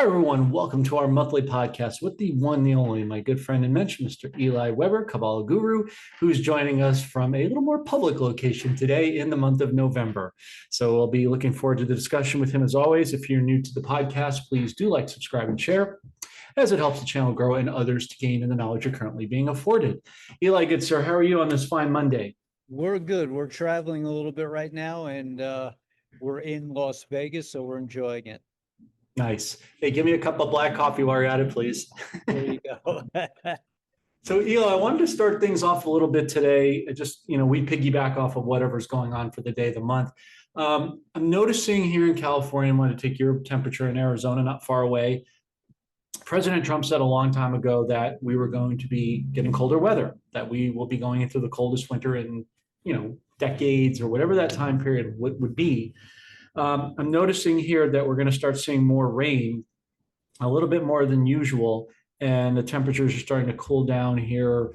everyone. Welcome to our monthly podcast with the one, the only, my good friend and mentor, Mr. Eli Weber, Kabbalah Guru, who's joining us from a little more public location today in the month of November. So we'll be looking forward to the discussion with him as always. If you're new to the podcast, please do like, subscribe, and share, as it helps the channel grow and others to gain in the knowledge you're currently being afforded. Eli, good sir, how are you on this fine Monday? We're good. We're traveling a little bit right now, and we're in Las Vegas, so we're enjoying it. Nice. Hey, give me a cup of black coffee while you're at it, please. There you go. So, Eli, I wanted to start things off a little bit today. We piggyback off of whatever's going on for the day of the month. I'm noticing here in California, I'm going to take your temperature in Arizona, not far away. President Trump said a long time ago that we were going to be getting colder weather, that we will be going into the coldest winter in, decades or whatever that time period would be. I'm noticing here that we're going to start seeing more rain, a little bit more than usual, and the temperatures are starting to cool down here.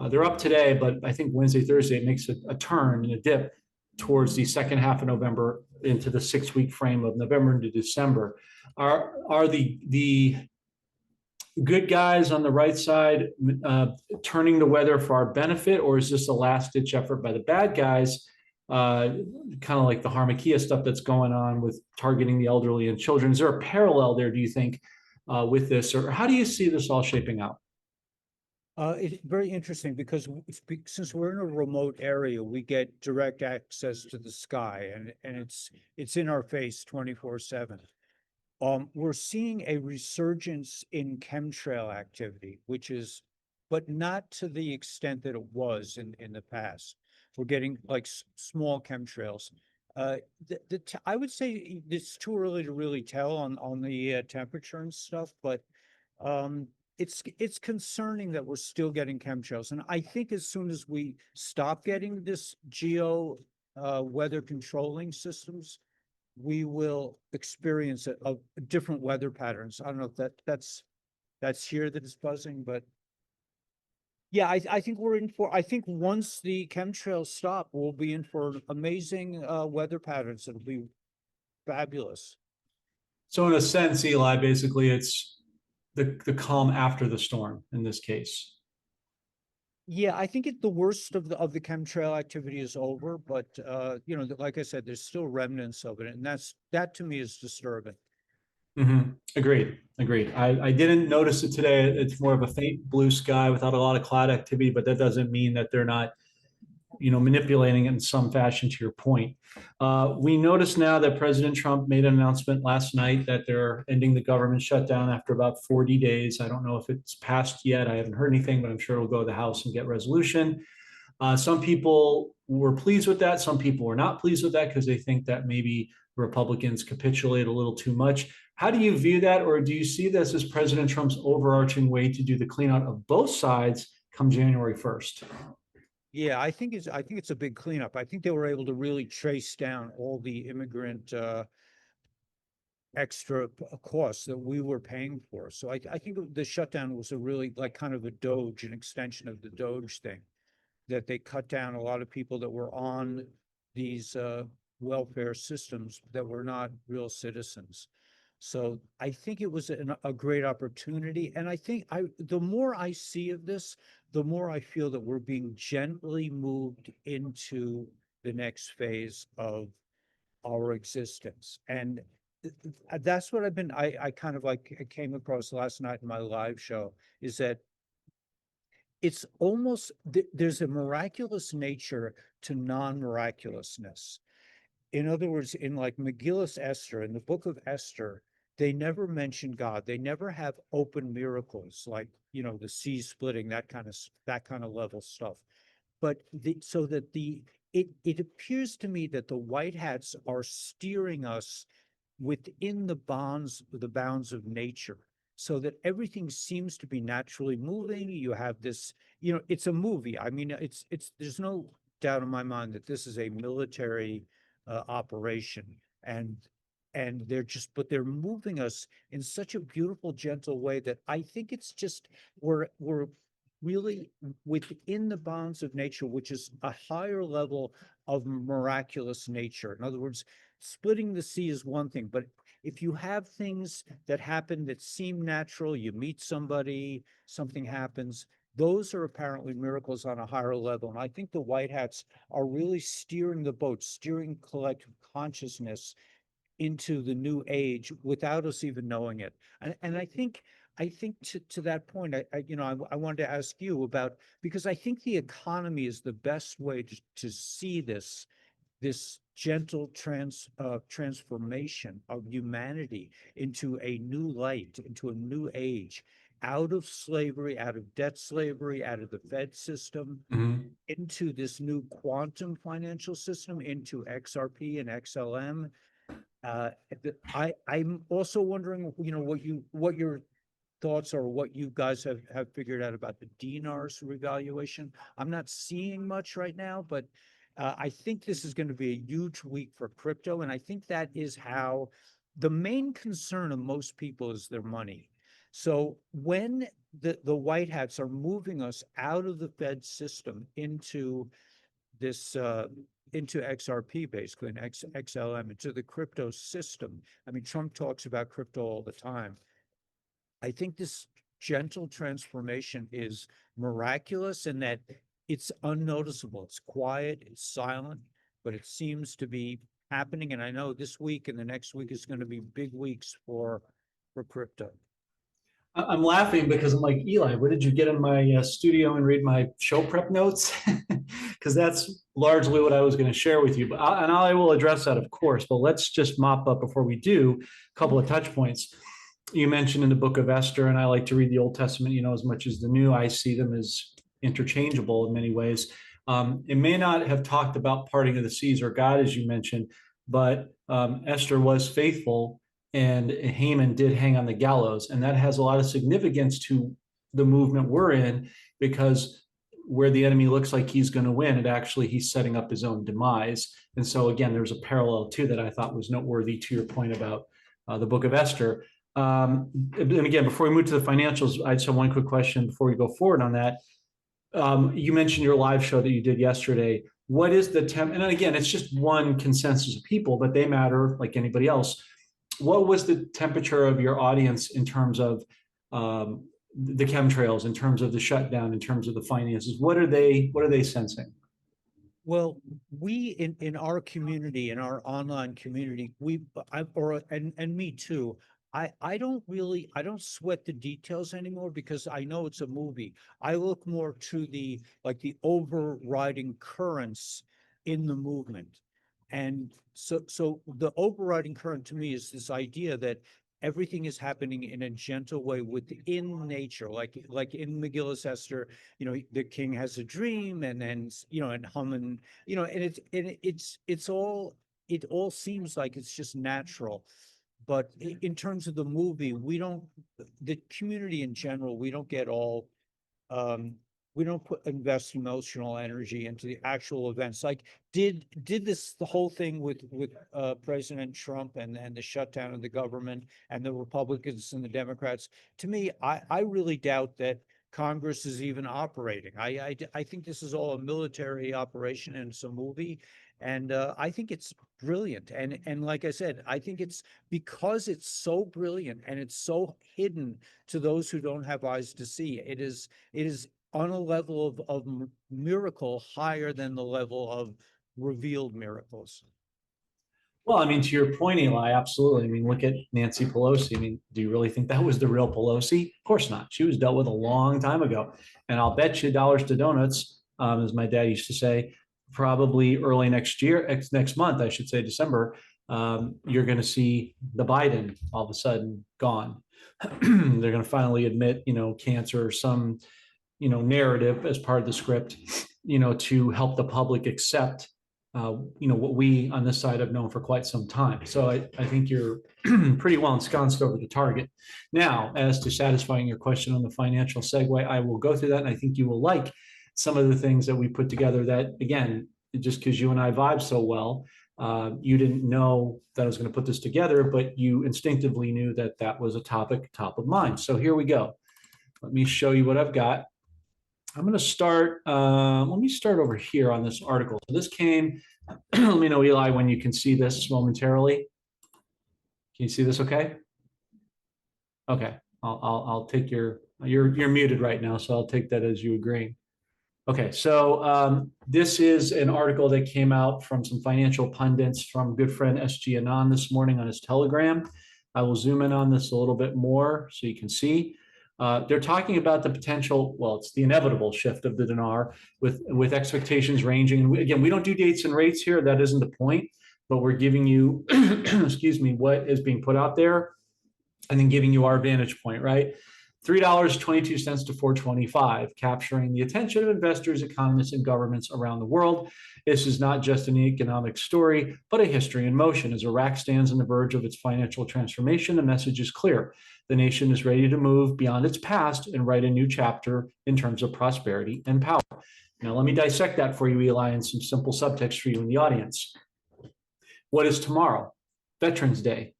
They're up today, but I think Wednesday, Thursday, it makes a turn and a dip towards the second half of November into the 6-week frame of November into December. Are the good guys on the right side turning the weather for our benefit, or is this a last-ditch effort by the bad guys? Kind of like the Harmakia stuff that's going on with targeting the elderly and children. Is there a parallel there, do you think, with this, or how do you see this all shaping out? It's very interesting because since we're in a remote area, we get direct access to the sky, and it's in our face 24/7. We're seeing a resurgence in chemtrail activity, but not to the extent that it was in the past. We're getting like small chemtrails. I would say it's too early to really tell on the temperature and stuff, but it's concerning that we're still getting chemtrails. And I think as soon as we stop getting this weather controlling systems, we will experience a different weather patterns. I don't know if that's here that is buzzing, but yeah, I think I think once the chemtrails stop, we'll be in for amazing weather patterns. It'll be fabulous. So in a sense, Eli, basically it's the calm after the storm in this case. Yeah, I think the worst of the chemtrail activity is over, but like I said, there's still remnants of it, and that to me is disturbing. Agreed. I didn't notice it today. It's more of a faint blue sky without a lot of cloud activity, but that doesn't mean that they're not, manipulating it in some fashion, to your point. We notice now that President Trump made an announcement last night that they're ending the government shutdown after about 40 days. I don't know if it's passed yet. I haven't heard anything, but I'm sure it'll go to the House and get resolution. Some people were pleased with that. Some people were not pleased with that because they think that maybe Republicans capitulate a little too much. How do you view that, or do you see this as President Trump's overarching way to do the cleanout of both sides come January 1st? Yeah, I think it's a big cleanup. I think they were able to really trace down all the immigrant extra costs that we were paying for. So I think the shutdown was a really like kind of an extension of the Doge thing, that they cut down a lot of people that were on these welfare systems that were not real citizens. So I think it was a great opportunity. And I think the more I see of this, the more I feel that we're being gently moved into the next phase of our existence. And that's what I kind of like came across last night in my live show, is that it's almost, there's a miraculous nature to non-miraculousness. In other words, in like Megillus Esther, in the book of Esther, they never mention God. They never have open miracles like, the sea splitting, that kind of level stuff. But it appears to me that the white hats are steering us within the bounds of nature, so that everything seems to be naturally moving. You have this, it's a movie. I mean, there's no doubt in my mind that this is a military operation, and they're moving us in such a beautiful, gentle way that I think it's just we're really within the bounds of nature, which is a higher level of miraculous nature. In other words, splitting the sea is one thing, but if you have things that happen that seem natural, you meet somebody, something happens, those are apparently miracles on a higher level. And I think the white hats are really steering the boat, steering collective consciousness into the new age without us even knowing it. And I think to that point, I wanted to ask you about, because I think the economy is the best way to see this gentle transformation of humanity into a new light, into a new age, out of slavery, out of debt slavery, out of the Fed system, Mhm. into this new quantum financial system, into XRP and XLM. I'm also wondering, what your thoughts are, what you guys have figured out about the dinar's revaluation. I'm not seeing much right now, but I think this is going to be a huge week for crypto, and I think that is how the main concern of most people is their money. So when the white hats are moving us out of the Fed system into this into XRP, basically, and XLM, into the crypto system. I mean, Trump talks about crypto all the time. I think this gentle transformation is miraculous in that it's unnoticeable. It's quiet, it's silent, but it seems to be happening. And I know this week and the next week is going to be big weeks for crypto. I'm laughing because I'm like, Eli, what did you get in my studio and read my show prep notes? Because that's largely what I was going to share with you. And I will address that, of course. But let's just mop up before we do a couple of touch points. You mentioned in the book of Esther, and I like to read the Old Testament, as much as the New. I see them as interchangeable in many ways. It may not have talked about parting of the seas or God, as you mentioned, but Esther was faithful, and Haman did hang on the gallows. And that has a lot of significance to the movement we're in, because where the enemy looks like he's going to win, it actually he's setting up his own demise. And so again, there's a parallel too that I thought was noteworthy to your point about the book of Esther. And again, before we move to the financials, I just have one quick question before we go forward on that. You mentioned your live show that you did yesterday. What is the temp? And again, it's just one consensus of people, but they matter like anybody else. What was the temperature of your audience in terms of the chemtrails, in terms of the shutdown, in terms of the finances? What are they sensing? Well, we in our community, in our online community, and me too. I don't sweat the details anymore because I know it's a movie. I look more to the overriding currents in the movement. And so the overriding current to me is this idea that everything is happening in a gentle way within nature, like in Megillus Esther, the king has a dream, and then and Haman, it all seems like it's just natural. But in terms of the movie, the community in general, we don't get all um we don't invest emotional energy into the actual events. Like, did the whole thing with President Trump and the shutdown of the government and the Republicans and the Democrats, to me, I really doubt that Congress is even operating. I think this is all a military operation and it's a movie. And I think it's brilliant. And like I said, I think it's because it's so brilliant and it's so hidden to those who don't have eyes to see. It is on a level of miracle higher than the level of revealed miracles. Well, I mean, to your point, Eli, absolutely. I mean, look at Nancy Pelosi. I mean, do you really think that was the real Pelosi? Of course not. She was dealt with a long time ago. And I'll bet you dollars to donuts, as my dad used to say, probably early next year, next month, I should say, December, you're going to see the Biden all of a sudden gone. They're going to finally admit, cancer or some, narrative as part of the script, to help the public accept what we on this side have known for quite some time. So I think you're pretty well ensconced over the target. Now, as to satisfying your question on the financial segue, I will go through that, and I think you will like some of the things that we put together that, again, just because you and I vibe so well, you didn't know that I was going to put this together, but you instinctively knew that that was a topic top of mind. So here we go. Let me show you what I've got. I'm going to start, let me start over here on this article. So this came, let me know, Eli, when you can see this momentarily. Can you see this okay? Okay, I'll take you're muted right now, so I'll take that as you agreeing. Okay, so this is an article that came out from some financial pundits from good friend SG Anon this morning on his Telegram. I will zoom in on this a little bit more so you can see. They're talking about the potential, well, it's the inevitable shift of the dinar with expectations ranging. And again, we don't do dates and rates here. That isn't the point, but we're giving you, excuse me, what is being put out there and then giving you our vantage point, right? $3.22 to $4.25, capturing the attention of investors, economists, and governments around the world. This is not just an economic story, but a history in motion. As Iraq stands on the verge of its financial transformation, the message is clear. The nation is ready to move beyond its past and write a new chapter in terms of prosperity and power. Now, let me dissect that for you, Eli, in some simple subtext for you in the audience. What is tomorrow? Veterans Day.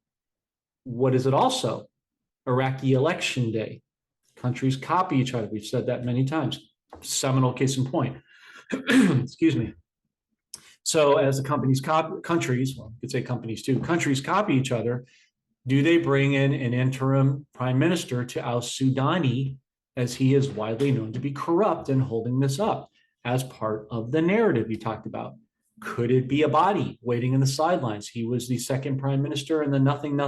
What is it also? Iraqi election day. Countries copy each other. We've said that many times. Seminal case in point. Excuse me. So as the countries, well, you could say companies too, countries copy each other, do they bring in an interim prime minister to oust Soudani, as he is widely known to be corrupt and holding this up as part of the narrative you talked about? Could it be a body waiting in the sidelines? He was the second prime minister and the nothing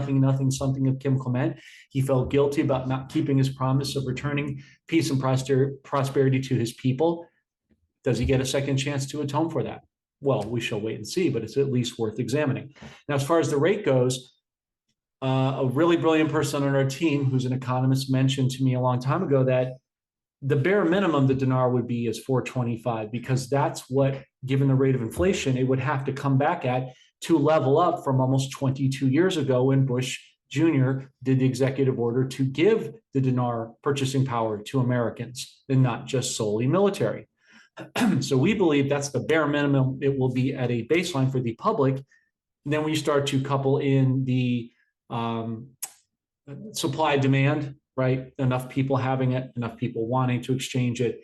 something of Kim Clement. He felt guilty about not keeping his promise of returning peace and prosperity to his people. Does he get a second chance to atone for that? Well, we shall wait and see, but it's at least worth examining. Now, as far as the rate goes, a really brilliant person on our team who's an economist mentioned to me a long time ago that the bare minimum the dinar would be is 425, because that's what, given the rate of inflation, it would have to come back at to level up from almost 22 years ago when Bush Jr. did the executive order to give the dinar purchasing power to Americans and not just solely military. So we believe that's the bare minimum it will be at a baseline for the public. And then we start to couple in the supply demand, right? Enough people having it, enough people wanting to exchange it,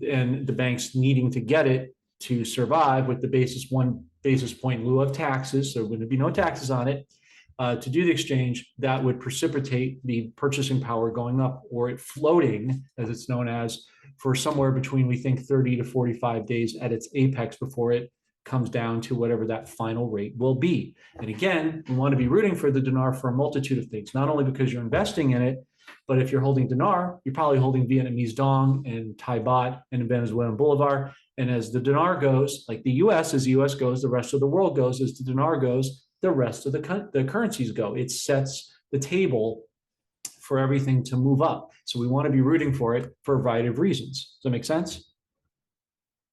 and the banks needing to get it to survive with the 1 basis point in lieu of taxes. So there would be no taxes on it to do the exchange. That would precipitate the purchasing power going up, or it floating, as it's known as, for somewhere between, we think, 30 to 45 days at its apex before it comes down to whatever that final rate will be. And again, we want to be rooting for the dinar for a multitude of things, not only because you're investing in it, but if you're holding dinar, you're probably holding Vietnamese dong and Thai baht and Venezuelan bolivar. And as the dinar goes, like the US, as the US goes, the rest of the world goes. As the dinar goes, the rest of the currencies go. It sets the table for everything to move up. So we want to be rooting for it for a variety of reasons. Does that make sense?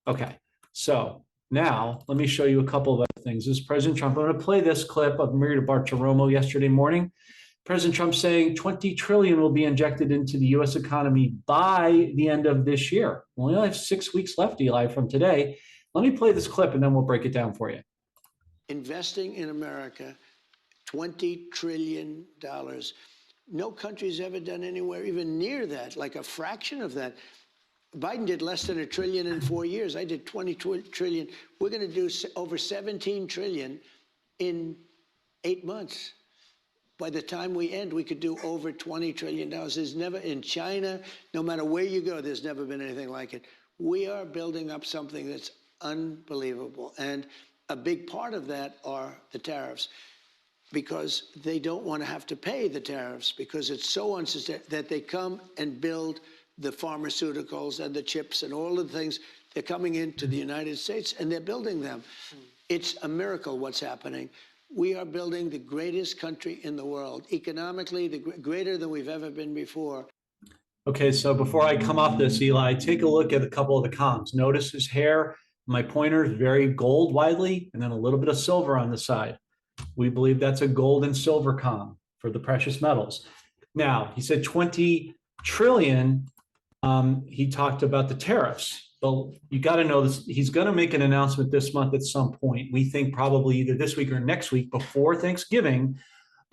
Okay, so now let me show you a couple of other things. This is President Trump. I'm going to play this clip of Maria Bartiromo yesterday morning. President Trump saying 20 trillion will be injected into the US economy by the end of this year. We only have 6 weeks left, Eli, from today. Let me play this clip and then we'll break it down for you. Investing in America, $20 trillion. No country's ever done anywhere even near that, like a fraction of that. Biden did less than $1 trillion in 4 years. I did 20 trillion. We're going to do over 17 trillion in 8 months. By the time we end, we could do over $20 trillion. There's never, in China, no matter where you go, there's never been anything like it. We are building up something that's unbelievable. And a big part of that are the tariffs, because they don't want to have to pay the tariffs, because it's so unsustainable that they come and build the pharmaceuticals and the chips and all of the things. They're coming into the United States and they're building them. It's a miracle what's happening. We are building the greatest country in the world, economically, greater than we've ever been before. Okay, so before I come off this, Eli, take a look at a couple of the comms. Notice his hair, my pointer is very gold widely, and then a little bit of silver on the side. We believe that's a gold and silver comm for the precious metals. Now, he said 20 trillion. He talked about the tariffs. Well, you got to know this. He's going to make an announcement this month at some point. We think probably either this week or next week before Thanksgiving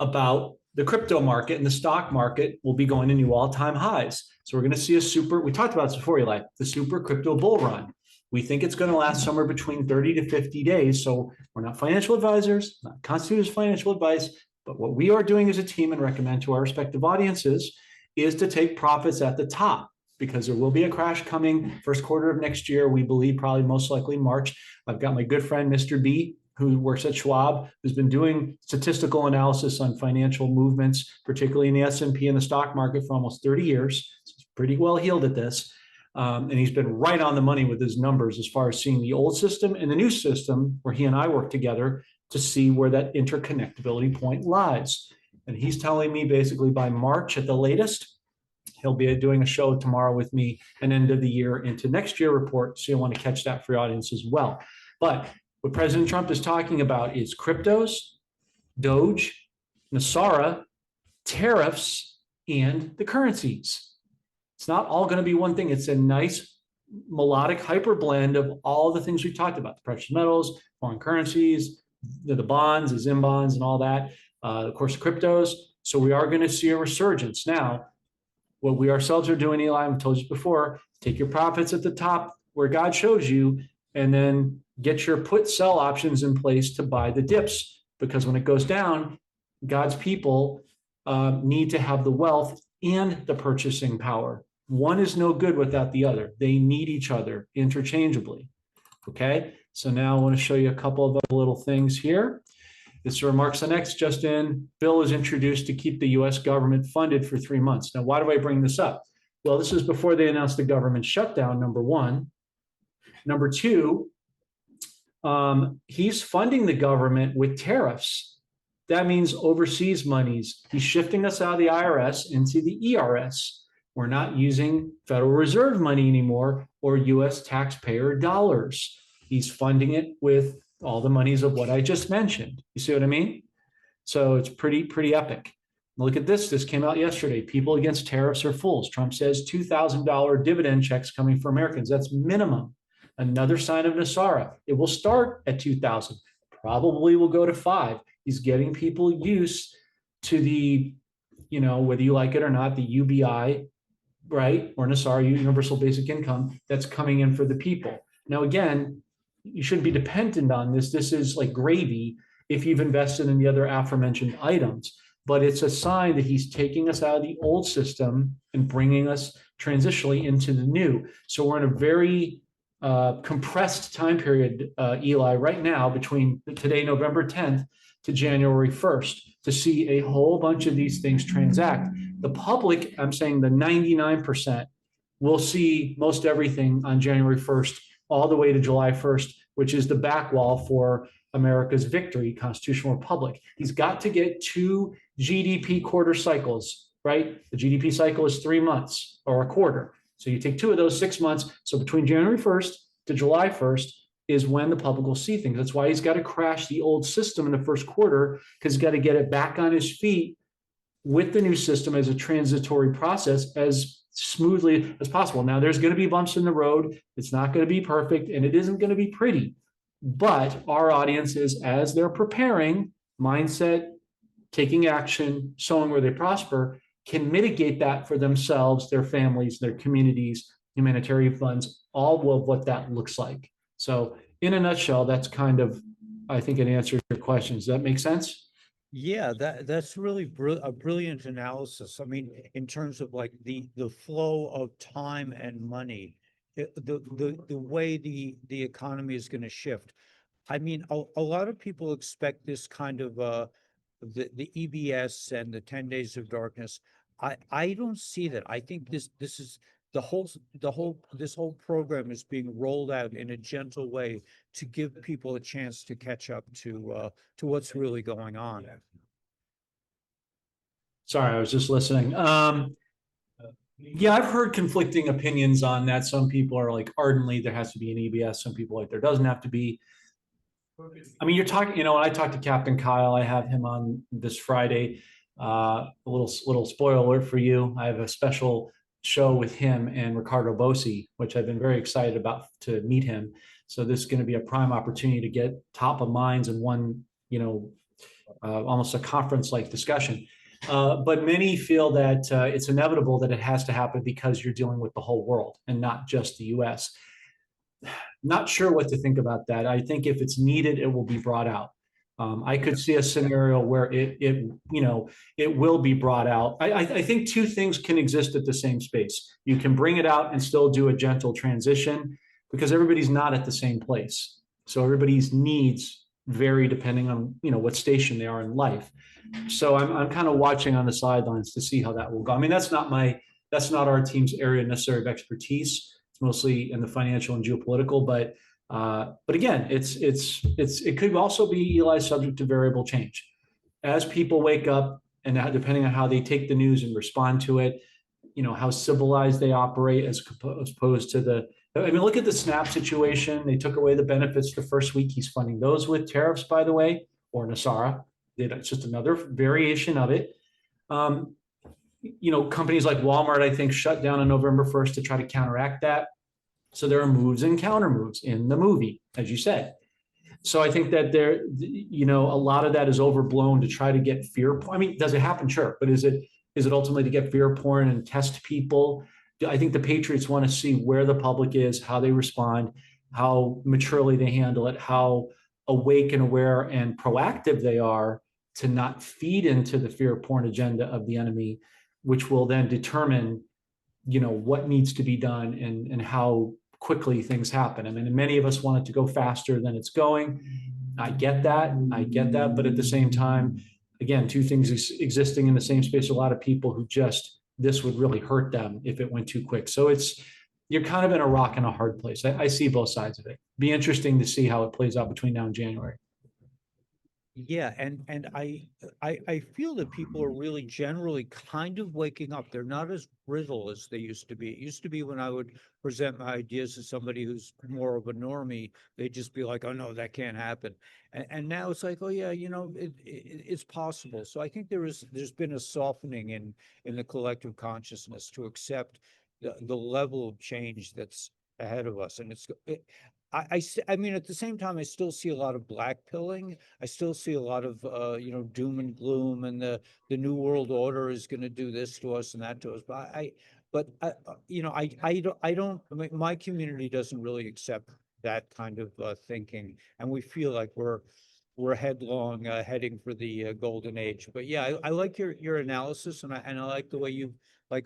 about the crypto market, and the stock market will be going to new all-time highs. So we're going to see we talked about this before, Eli, the super crypto bull run. We think it's going to last somewhere between 30 to 50 days. So we're not financial advisors, not constituted as financial advice, But what we are doing as a team and recommend to our respective audiences is to take profits at the top, because there will be a crash coming first quarter of next year. We believe probably most likely March. I've got my good friend, Mr. B, who works at Schwab, who's been doing statistical analysis on financial movements, particularly in the S&P and the stock market for almost 30 years. He's pretty well heeled at this. And he's been right on the money with his numbers as far as seeing the old system and the new system, where he and I work together to see where that interconnectability point lies. And he's telling me basically by March at the latest, he'll be doing a show tomorrow with me, an end of the year into next year report. So you'll want to catch that for your audience as well. But what President Trump is talking about is cryptos, Doge, Nasara, tariffs, and the currencies. It's not all going to be one thing. It's a nice melodic hyper blend of all the things we talked about: the precious metals, foreign currencies, the bonds, the Zim bonds, and all that. Of course, cryptos. So we are going to see a resurgence. Now, what we ourselves are doing, Eli, I've told you before, take your profits at the top where God shows you, and then get your put sell options in place to buy the dips. Because when it goes down, God's people need to have the wealth and the purchasing power. One is no good without the other. They need each other interchangeably. Okay, so now I want to show you a couple of other little things here. This remarks the next just in. Bill is introduced to keep the U.S. government funded for 3 months. Now, why do I bring this up? Well, this is before they announced the government shutdown, number one. Number two, he's funding the government with tariffs. That means overseas monies. He's shifting us out of the IRS into the ERS. We're not using Federal Reserve money anymore or U.S. taxpayer dollars. He's funding it with all the monies of what I just mentioned. You see what I mean? So it's pretty epic. Look at this. This came out yesterday. People against tariffs are fools. Trump says $2,000 dividend checks coming for Americans. That's minimum. Another sign of Nasara. It will start at 2,000. Probably will go to 5. He's getting people used to the, whether you like it or not, the UBI, right? Or Nasara, Universal Basic Income, that's coming in for the people. Now, again, you shouldn't be dependent on this. This is like gravy if you've invested in the other aforementioned items. But it's a sign that he's taking us out of the old system and bringing us transitionally into the new. So we're in a very compressed time period, Eli, right now between today, November 10th, to January 1st, to see a whole bunch of these things transact. The public, I'm saying the 99%, will see most everything on January 1st all the way to July 1st, which is the back wall for America's victory, constitutional republic. He's got to get 2 GDP quarter cycles, right? The GDP cycle is 3 months or a quarter. So you take 2 of those, 6 months. So between January 1st to July 1st is when the public will see things. That's why he's got to crash the old system in the first quarter, because he's got to get it back on his feet with the new system as a transitory process as smoothly as possible. Now, there's going to be bumps in the road. It's not going to be perfect, and it isn't going to be pretty. But our audience is, as they're preparing, mindset, taking action, sowing where they prosper, can mitigate that for themselves, their families, their communities, humanitarian funds, all of what that looks like. So in a nutshell, that's kind of, I think, an answer to your question. Does that make sense? Yeah, that's really a brilliant analysis. I mean, in terms of like the flow of time and money, the way the economy is going to shift. I mean, a lot of people expect this kind of the EBS and the 10 days of darkness. I don't see that. I think this is this whole program is being rolled out in a gentle way to give people a chance to catch up to what's really going on. Sorry, I was just listening. Yeah, I've heard conflicting opinions on that. Some people are like ardently there has to be an EBS. Some people like there doesn't have to be. I mean, you're talking, when I talked to Captain Kyle, I have him on this Friday. A little spoiler alert for you. I have a special show with him and Ricardo Bossi, which I've been very excited about to meet him. So this is going to be a prime opportunity to get top of minds in one, almost a conference-like discussion. But many feel that it's inevitable that it has to happen because you're dealing with the whole world and not just the U.S. Not sure what to think about that. I think if it's needed, it will be brought out. I could see a scenario where it will be brought out. I think two things can exist at the same space. You can bring it out and still do a gentle transition because everybody's not at the same place. So everybody's needs vary depending on, what station they are in life. So I'm kind of watching on the sidelines to see how that will go. I mean, that's not our team's area necessarily of expertise. It's mostly in the financial and geopolitical, but again, it could also be, Eli, subject to variable change as people wake up, and depending on how they take the news and respond to it, how civilized they operate as opposed to the. I mean, look at the SNAP situation. They took away the benefits the first week. He's funding those with tariffs, by the way, or Nasara. It's just another variation of it. Companies like Walmart, I think, shut down on November 1st to try to counteract that. So there are moves and counter moves in the movie, as you said. So I think that a lot of that is overblown to try to get fear. I mean, does it happen? Sure. But is it ultimately to get fear porn and test people? I think the Patriots want to see where the public is, how they respond, how maturely they handle it, how awake and aware and proactive they are to not feed into the fear porn agenda of the enemy, which will then determine what needs to be done and how quickly things happen. I mean, many of us want it to go faster than it's going. I get that. But at the same time, again, two things existing in the same space, a lot of people who this would really hurt them if it went too quick. So you're kind of in a rock and a hard place. I see both sides of it. Be interesting to see how it plays out between now and January. Yeah, and I feel that people are really generally kind of waking up. They're not as brittle as they used to be. It used to be when I would present my ideas to somebody who's more of a normie, they'd just be like, "Oh no, that can't happen." And now it's like, "Oh yeah, it's possible." So I think there's been a softening in the collective consciousness to accept the level of change that's ahead of us, and I mean, at the same time, I still see a lot of black pilling. I still see a lot of doom and gloom, and the new world order is going to do this to us and that to us. I don't. I mean, my community doesn't really accept that kind of thinking, and we feel like we're headlong heading for the golden age. But yeah, I like your analysis, and I like the way you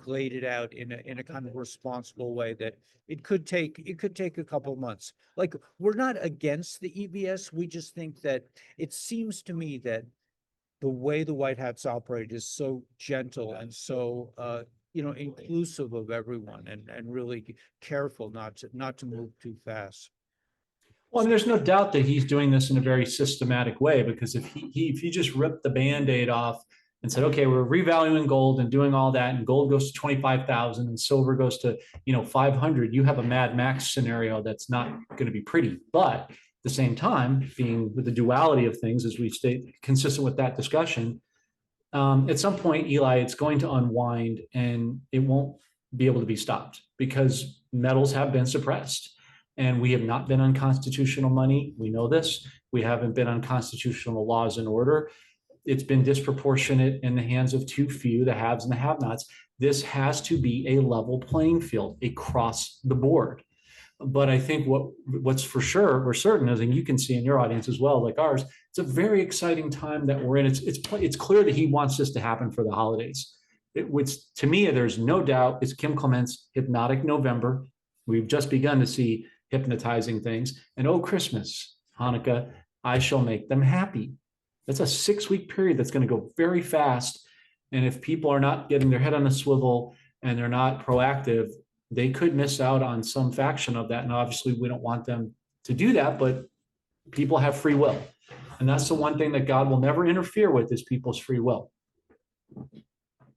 laid it out in a kind of responsible way that it could take a couple of months. Like, we're not against the EBS. We just think that it seems to me that the way the White Hats operate is so gentle and so inclusive of everyone, and really careful not to move too fast. Well, I mean, there's no doubt that he's doing this in a very systematic way, because if he just ripped the Band-Aid off and said, okay, we're revaluing gold and doing all that, and gold goes to 25,000 and silver goes to 500, you have a Mad Max scenario that's not going to be pretty. But at the same time, being with the duality of things, as we state, consistent with that discussion, at some point, Eli, it's going to unwind and it won't be able to be stopped because metals have been suppressed. And we have not been on constitutional money. We know this. We haven't been on constitutional laws and order. It's been disproportionate in the hands of too few, the haves and the have-nots. This has to be a level playing field across the board. But I think what's for sure, we're certain, is, and you can see in your audience as well, like ours, it's a very exciting time that we're in. It's clear that he wants this to happen for the holidays. Which to me, there's no doubt, it's Kim Clement's Hypnotic November. We've just begun to see hypnotizing things. And oh, Christmas, Hanukkah, I shall make them happy. That's a 6-week period that's going to go very fast. And if people are not getting their head on a swivel and they're not proactive, they could miss out on some faction of that. And obviously we don't want them to do that, but people have free will. And that's the one thing that God will never interfere with, is people's free will.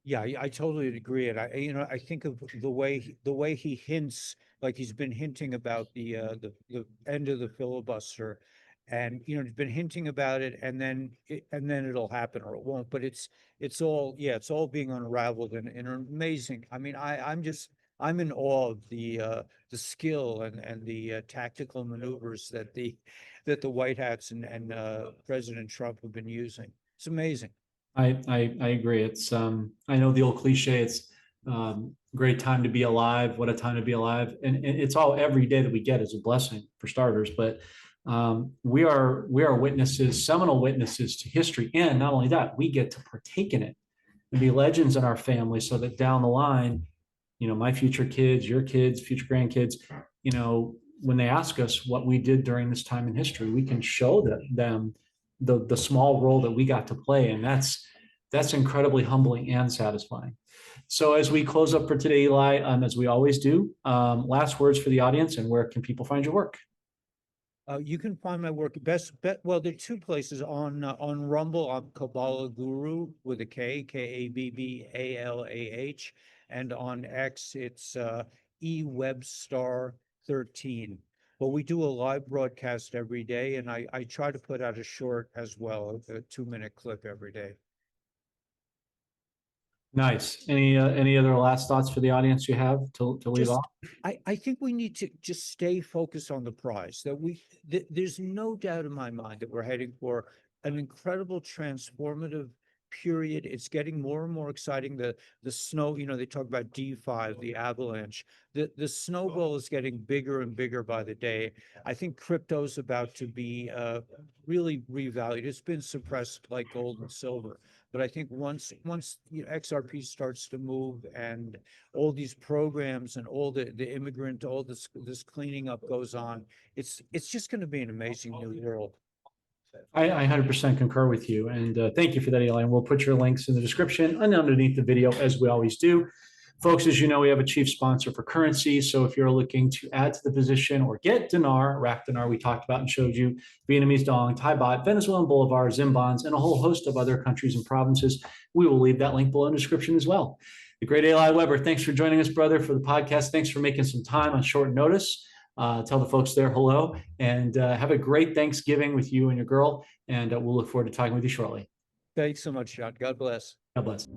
Yeah, I totally agree. And I think of the way he hints, like he's been hinting about the end of the filibuster, and he's been hinting about it, and then it'll happen or it won't. But it's all being unraveled in an amazing. I mean, I'm in awe of the skill and the tactical maneuvers that the White Hats and President Trump have been using. It's amazing. I agree. It's I know the old cliche, it's great time to be alive. What a time to be alive. And it's all, every day that we get is a blessing for starters. But We are witnesses, seminal witnesses to history. And not only that, we get to partake in it and be legends in our family so that down the line, my future kids, your kids, future grandkids, when they ask us what we did during this time in history, we can show them the small role that we got to play. And that's incredibly humbling and satisfying. So as we close up for today, Eli, as we always do, last words for the audience, and where can people find your work? You can find my work well, there are two places on Rumble. I'm Kabbalah Guru with a K, Kabbalah, and on X it's eWebstar13. But we do a live broadcast every day, and I try to put out a short as well, a 2-minute clip every day. Nice. Any other last thoughts for the audience you have to leave off? I think we need to just stay focused on the prize. There's no doubt in my mind that we're heading for an incredible transformative period. It's getting more and more exciting. The snow, they talk about D5, the avalanche. The snowball is getting bigger and bigger by the day. I think crypto's about to be really revalued. It's been suppressed like gold and silver. But I think once XRP starts to move and all these programs and all the immigrant, all this cleaning up goes on, it's just going to be an amazing new world. I 100% concur with you. And thank you for that, Eli. And we'll put your links in the description and underneath the video, as we always do. Folks, as you know, we have a chief sponsor for currency. So if you're looking to add to the position or get dinar, Iraq dinar, we talked about and showed you, Vietnamese dong, Thai baht, Venezuelan bolivar, Zim bonds, and a whole host of other countries and provinces, we will leave that link below in the description as well. The great Eli Weber, thanks for joining us, brother, for the podcast. Thanks for making some time on short notice. Tell the folks there hello, and have a great Thanksgiving with you and your girl. And we'll look forward to talking with you shortly. Thanks so much, John. God bless. God bless.